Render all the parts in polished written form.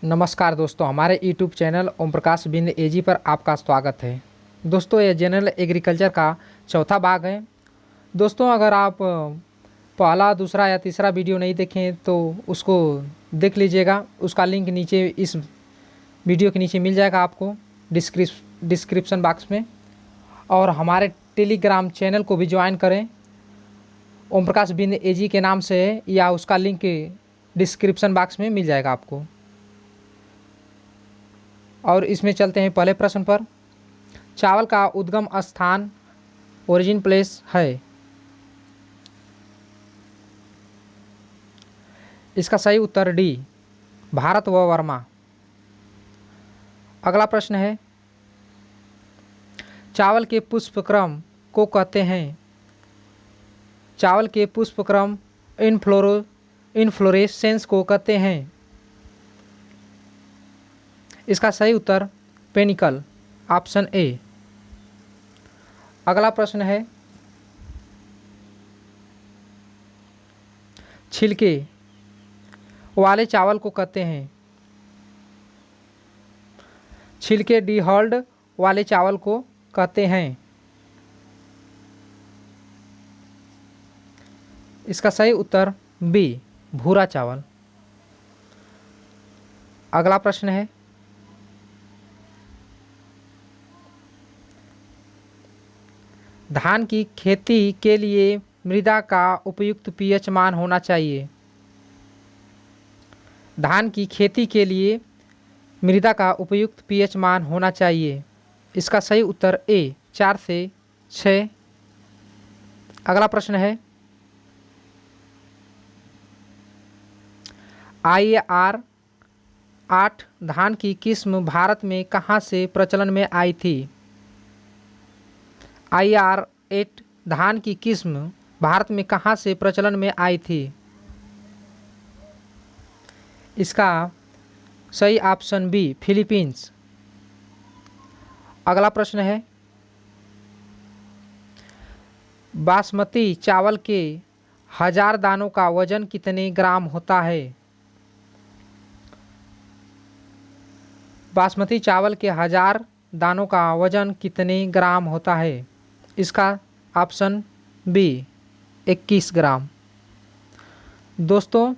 नमस्कार दोस्तों, हमारे यूट्यूब चैनल ओम प्रकाश बिंद एजी पर आपका स्वागत है। दोस्तों, यह जनरल एग्रीकल्चर का चौथा भाग है। दोस्तों, अगर आप पहला, दूसरा या तीसरा वीडियो नहीं देखें तो उसको देख लीजिएगा। उसका लिंक नीचे इस वीडियो के नीचे मिल जाएगा आपको डिस्क्रिप्शन बॉक्स में। और हमारे टेलीग्राम चैनल को भी ज्वाइन करें, ओम प्रकाश बिंद एजी के नाम से है, या उसका लिंक डिस्क्रिप्शन बॉक्स में मिल जाएगा आपको। और इसमें चलते हैं पहले प्रश्न पर। चावल का उद्गम स्थान, ओरिजिन प्लेस है। इसका सही उत्तर डी, भारत व वर्मा। अगला प्रश्न है, चावल के पुष्पक्रम को कहते हैं। चावल के पुष्पक्रम इनफ्लोरेसेंस को कहते हैं। इसका सही उत्तर पेनिकल, ऑप्शन ए। अगला प्रश्न है, छिलके वाले चावल को कहते हैं। छिलके डीहल्ड वाले चावल को कहते हैं। इसका सही उत्तर बी, भूरा चावल। अगला प्रश्न है, धान की खेती के लिए मृदा का उपयुक्त पीएच मान होना चाहिए। धान की खेती के लिए मृदा का उपयुक्त पीएच मान होना चाहिए। इसका सही उत्तर ए, 4 से 6। अगला प्रश्न है, IAR 8 धान की किस्म भारत में कहाँ से प्रचलन में आई थी। IAR 8 धान की किस्म भारत में कहाँ से प्रचलन में आई थी। इसका सही ऑप्शन बी, फिलीपींस। अगला प्रश्न है, बासमती चावल के 1000 दानों का वजन कितने ग्राम होता है। बासमती चावल के 1000 दानों का वजन कितने ग्राम होता है। इसका ऑप्शन बी, 21 ग्राम। दोस्तों,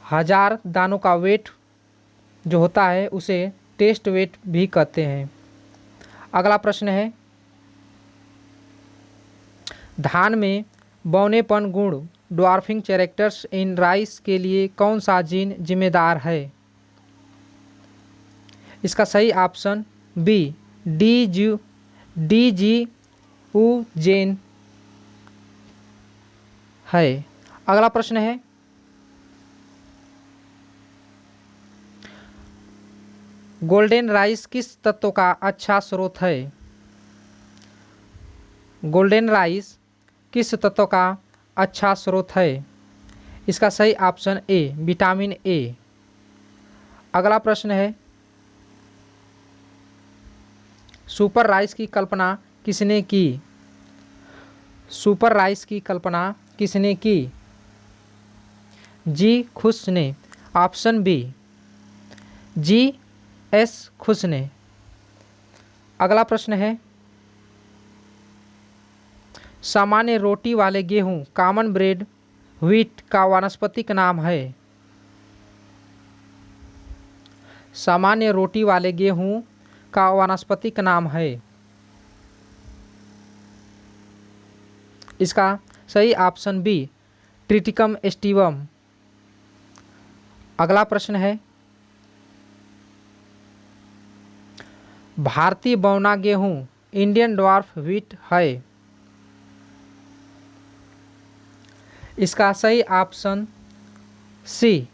1000 दानों का वेट जो होता है उसे टेस्ट वेट भी कहते हैं। अगला प्रश्न है, धान में बौनेपन गुण, ड्वार्फिंग कैरेक्टर्स इन राइस के लिए कौन सा जीन जिम्मेदार है। इसका सही ऑप्शन बी, DGU जेन है। अगला प्रश्न है, गोल्डन राइस किस तत्व का अच्छा स्रोत है। गोल्डन राइस किस तत्व का अच्छा स्रोत है। इसका सही ऑप्शन ए, विटामिन ए। अगला प्रश्न है, सुपर राइस की कल्पना किसने की। सुपर राइस की कल्पना किसने की। जी खुश ने, ऑप्शन बी, GS खुश ने। अगला प्रश्न है, सामान्य रोटी वाले गेहूं, कॉमन ब्रेड व्हीट का वानस्पतिक नाम है। सामान्य रोटी वाले गेहूं का वानस्पतिक नाम है। इसका सही ऑप्शन बी, ट्रिटिकम एस्टिवम। अगला प्रश्न है, भारतीय बौना गेहूं इंडियन ड्वार्फ व्हीट है। इसका सही ऑप्शन सी,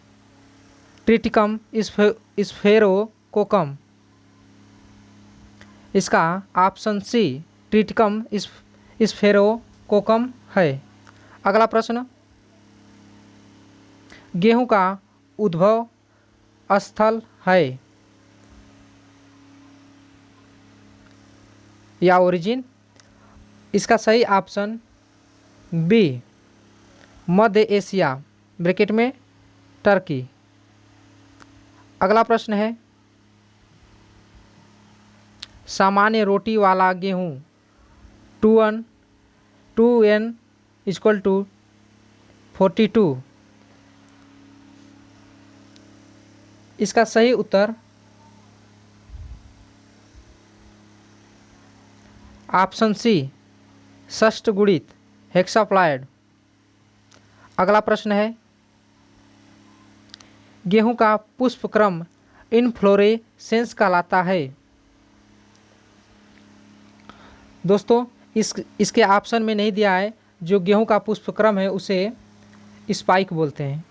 ट्रिटिकम स्फेरोकोकम। इसका ऑप्शन सी, ट्रिटिकम स्फेरोकोकम है। अगला प्रश्न, गेहूं का उद्भव स्थल है या ओरिजिन। इसका सही ऑप्शन बी, मध्य एशिया ब्रैकेट में टर्की। अगला प्रश्न है, सामान्य रोटी वाला गेहूँ 2n इक्वल टू 42। इसका सही उत्तर ऑप्शन सी, षष्ठ गुणित हेक्साप्लॉयड। अगला प्रश्न है, गेहूं का पुष्पक्रम इनफ्लोरेसेंस कहलाता है। दोस्तों इसके ऑप्शन में नहीं दिया है। जो गेहूं का पुष्पक्रम है उसे स्पाइक बोलते हैं,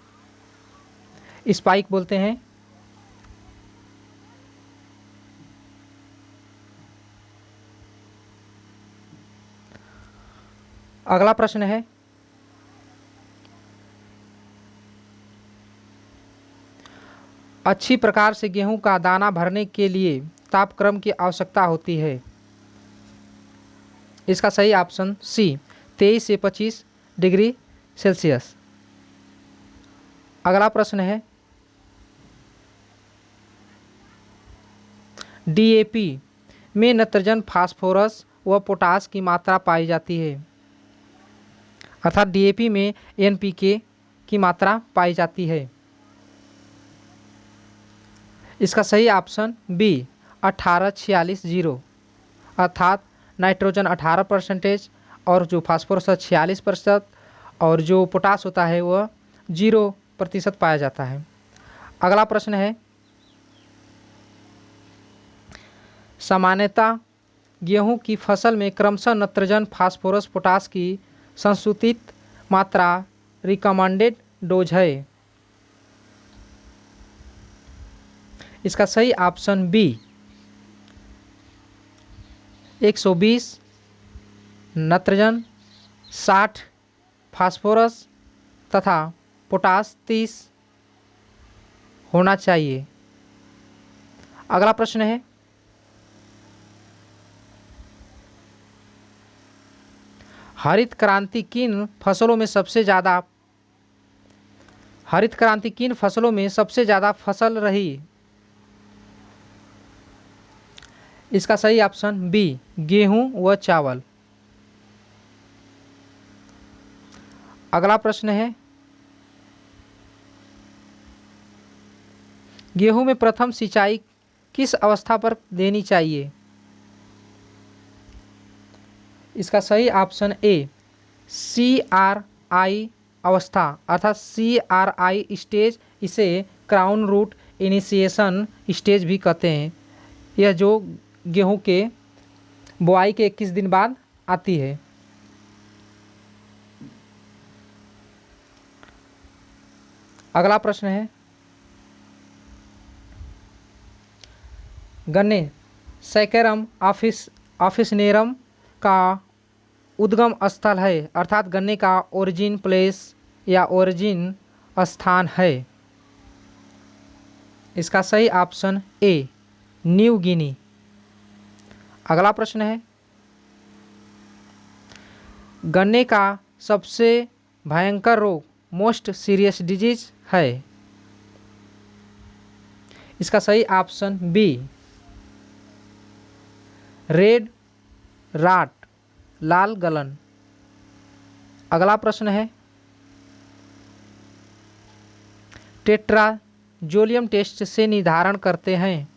स्पाइक बोलते हैं। अगला प्रश्न है, अच्छी प्रकार से गेहूं का दाना भरने के लिए तापक्रम की आवश्यकता होती है। इसका सही ऑप्शन सी, 23 से 25 डिग्री सेल्सियस। अगला प्रश्न है, डीएपी में नाइट्रोजन, फास्फोरस व पोटास की मात्रा पाई जाती है, अर्थात डीएपी में एनपीके की मात्रा पाई जाती है। इसका सही ऑप्शन बी, 18-46-0, अर्थात नाइट्रोजन 18% और जो फास्फोरस 46% और जो पोटास होता है वह 0% पाया जाता है। अगला प्रश्न है, सामान्यतः गेहूं की फसल में क्रमशः नाइट्रोजन, फास्फोरस, पोटास की संसूचित मात्रा रिकमेंडेड डोज है। इसका सही ऑप्शन बी, 120 नाइट्रोजन, 60 फास्फोरस तथा पोटास 30 होना चाहिए। अगला प्रश्न है, हरित क्रांति किन फसलों में सबसे ज़्यादा फसल रही? इसका सही ऑप्शन बी, गेहूं व चावल। अगला प्रश्न है, गेहूं में प्रथम सिंचाई किस अवस्था पर देनी चाहिए? इसका सही ऑप्शन ए, CRI अवस्था, अर्थात CRI स्टेज। इसे क्राउन रूट इनिशिएशन स्टेज भी कहते हैं। यह जो गेहूं के बुआई के 21 दिन बाद आती है। अगला प्रश्न है, गन्ने सैकेरम ऑफिसनेरम का उद्गम स्थल है, अर्थात गन्ने का ओरिजिन प्लेस या ओरिजिन स्थान है। इसका सही ऑप्शन ए, न्यू गिनी। अगला प्रश्न है, गन्ने का सबसे भयंकर रोग, मोस्ट सीरियस डिजीज है। इसका सही ऑप्शन बी, रेड राट, लाल गलन। अगला प्रश्न है, टेट्राजोलियम टेस्ट से निर्धारण करते हैं।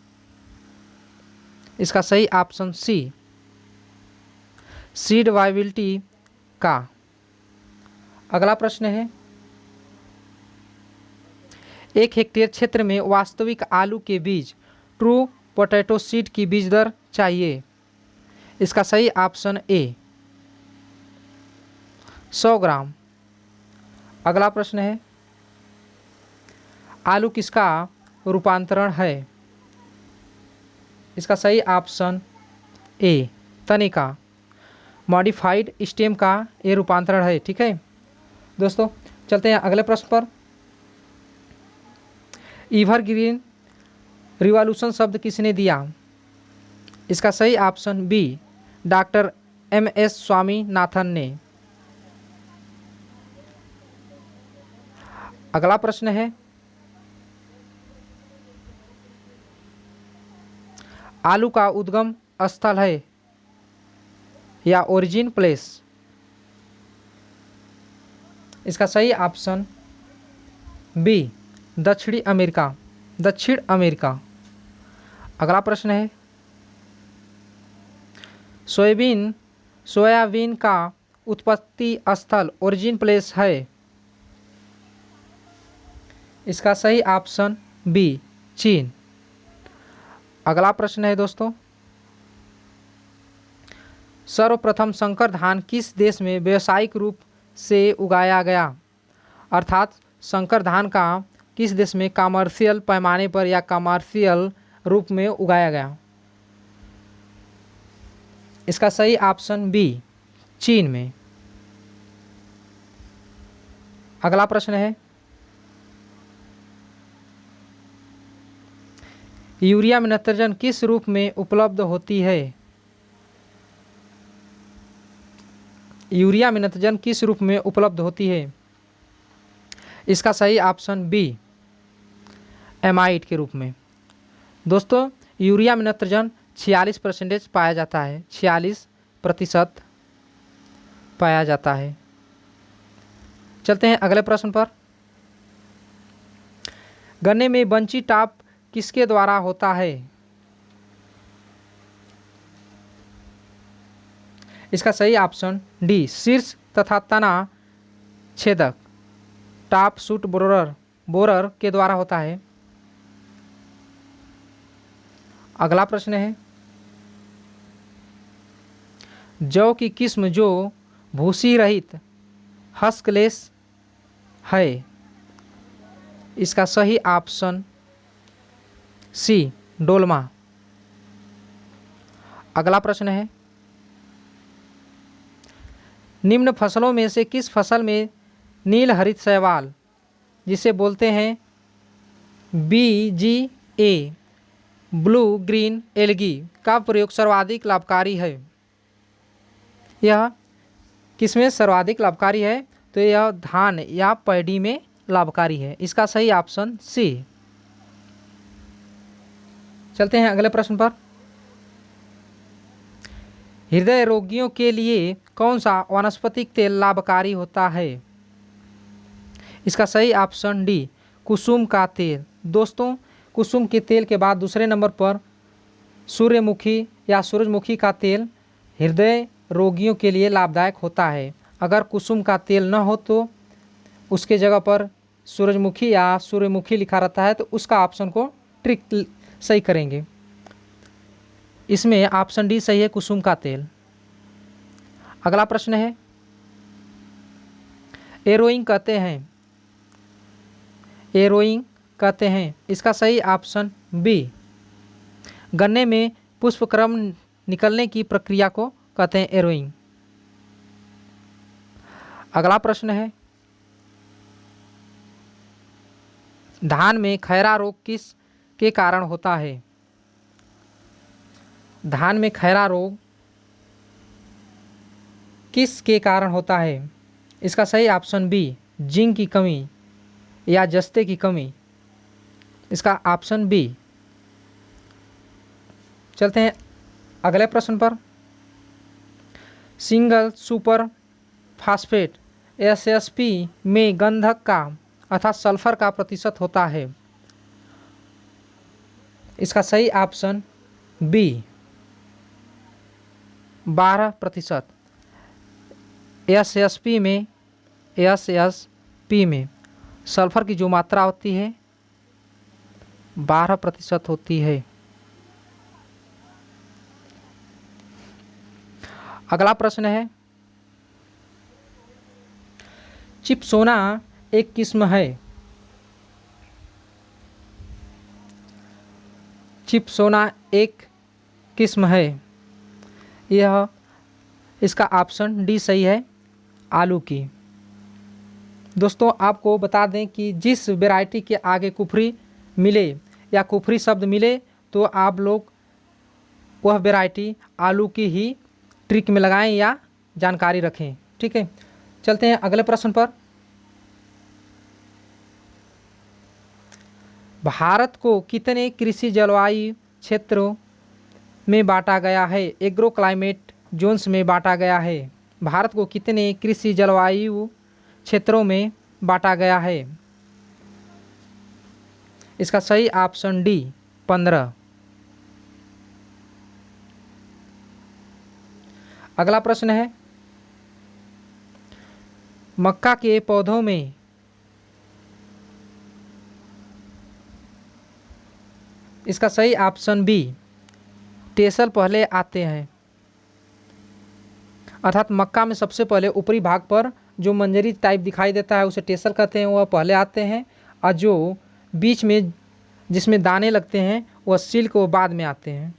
इसका सही ऑप्शन सी, सीड वायबिलिटी का। अगला प्रश्न है, 1 हेक्टेयर क्षेत्र में वास्तविक आलू के बीज, ट्रू पोटैटो सीड की बीज दर चाहिए। इसका सही ऑप्शन ए, 100 ग्राम। अगला प्रश्न है, आलू किसका रूपांतरण है? इसका सही ऑप्शन ए, तने का, मॉडिफाइड स्टेम का ये रूपांतरण है। ठीक है दोस्तों, चलते हैं अगले प्रश्न पर। एवरग्रीन रिवॉल्यूशन शब्द किसने दिया? इसका सही option B, doctor MS Swaminathan ने। अगला प्रश्न है, आलू का उद्गम स्थल है या ओरिजिन प्लेस? इसका सही ऑप्शन बी, दक्षिण अमेरिका। दक्षिण अमेरिका। अगला प्रश्न है, सोयाबीन का उत्पत्ति स्थल ओरिजिन प्लेस है? इसका सही ऑप्शन बी, चीन। अगला प्रश्न है दोस्तों, सर्वप्रथम संकर धान किस देश में व्यावसायिक रूप से उगाया गया? अर्थात संकर धान का किस देश में कमर्शियल पैमाने पर या कमर्शियल रूप में उगाया गया? इसका सही ऑप्शन बी, चीन में। अगला प्रश्न है, यूरिया में नाइट्रोजन किस रूप में उपलब्ध होती है? यूरिया में नाइट्रोजन किस रूप में उपलब्ध होती है? इसका सही ऑप्शन बी, एमाइड के रूप में। दोस्तों, यूरिया में नाइट्रोजन 46% पाया जाता है, 46% पाया जाता है। चलते हैं अगले प्रश्न पर। गन्ने में बंची टॉप किसके द्वारा होता है? इसका सही ऑप्शन डी, शीर्ष तथा तना छेदक टॉप शूट बोरर के द्वारा होता है। अगला प्रश्न है, जौ की किस्म जो भूसी रहित हस्कलेस है? इसका सही ऑप्शन सी, डोलमा। अगला प्रश्न है, निम्न फसलों में से किस फसल में नील हरित शैवाल, जिसे बोलते हैं BGA, ब्लू ग्रीन एल्गी, का प्रयोग सर्वाधिक लाभकारी है? यह किसमें सर्वाधिक लाभकारी है? तो यह धान या पैडी में लाभकारी है। इसका सही ऑप्शन सी। चलते हैं अगले प्रश्न पर। हृदय रोगियों के लिए कौन सा वानस्पतिक तेल लाभकारी होता है? इसका सही ऑप्शन डी, कुसुम का तेल। दोस्तों, कुसुम के तेल के बाद दूसरे नंबर पर सूर्यमुखी या सूरजमुखी का तेल हृदय रोगियों के लिए लाभदायक होता है। अगर कुसुम का तेल न हो तो उसके जगह पर सूरजमुखी या सूर्यमुखी लिखा रहता है, तो उसका ऑप्शन को ट्रिक सही करेंगे। इसमें ऑप्शन डी सही है, कुसुम का तेल। अगला प्रश्न है, एरोइंग कहते हैं, इसका सही ऑप्शन बी, गन्ने में पुष्पक्रम निकलने की प्रक्रिया को कहते हैं एरोइंग। अगला प्रश्न है, धान में खैरा रोग किस के कारण होता है? धान में खैरा रोग किस के कारण होता है? इसका सही ऑप्शन बी, जिंक की कमी या जस्ते की कमी। इसका ऑप्शन बी। चलते हैं अगले प्रश्न पर। सिंगल सुपर फास्फेट SSP में गंधक का अर्थात सल्फर का प्रतिशत होता है? इसका सही ऑप्शन बी, 12%। SSP में सल्फर की जो मात्रा होती है 12% होती है। अगला प्रश्न है, चिपसोना एक किस्म है। चिपसोना एक किस्म है, यह इसका ऑप्शन डी सही है, आलू की। दोस्तों, आपको बता दें कि जिस वैरायटी के आगे कुफरी मिले या कुफरी शब्द मिले तो आप लोग वह वैरायटी आलू की ही ट्रिक में लगाएं या जानकारी रखें। ठीक है, चलते हैं अगले प्रश्न पर। भारत को कितने कृषि जलवायु क्षेत्रों में बांटा गया है? एग्रो क्लाइमेट जोन्स में बांटा गया है। भारत को कितने कृषि जलवायु क्षेत्रों में बांटा गया है? इसका सही ऑप्शन डी 15। अगला प्रश्न है, मक्का के पौधों में इसका सही ऑप्शन बी टेसल पहले आते हैं। अर्थात मक्का में सबसे पहले ऊपरी भाग पर जो मंजरी टाइप दिखाई देता है उसे टेसल कहते हैं, वह पहले आते हैं, और जो बीच में जिसमें दाने लगते हैं वह सिल्क वो बाद में आते हैं।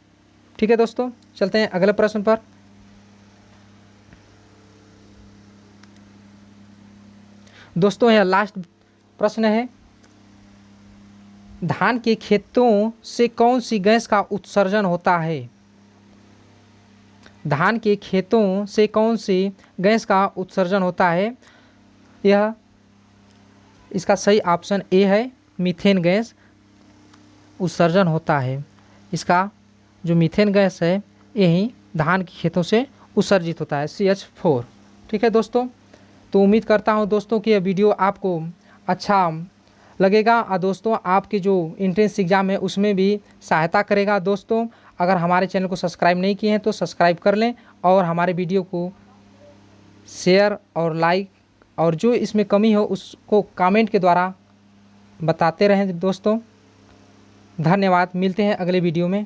ठीक है दोस्तों, चलते हैं अगले प्रश्न पर। दोस्तों यह लास्ट प्रश्न है, धान के खेतों से कौन सी गैस का उत्सर्जन होता है? धान के खेतों से कौन सी गैस का उत्सर्जन होता है? यह इसका सही ऑप्शन ए है, मीथेन गैस उत्सर्जन होता है। इसका जो मीथेन गैस है यही धान के खेतों से उत्सर्जित होता है, CH4। ठीक है दोस्तों, तो उम्मीद करता हूँ दोस्तों कि यह वीडियो आपको अच्छा लगेगा और दोस्तों आपके जो एंट्रेंस एग्ज़ाम है उसमें भी सहायता करेगा। दोस्तों अगर हमारे चैनल को सब्सक्राइब नहीं किए हैं तो सब्सक्राइब कर लें और हमारे वीडियो को शेयर और लाइक, और जो इसमें कमी हो उसको कमेंट के द्वारा बताते रहें। दोस्तों धन्यवाद, मिलते हैं अगले वीडियो में।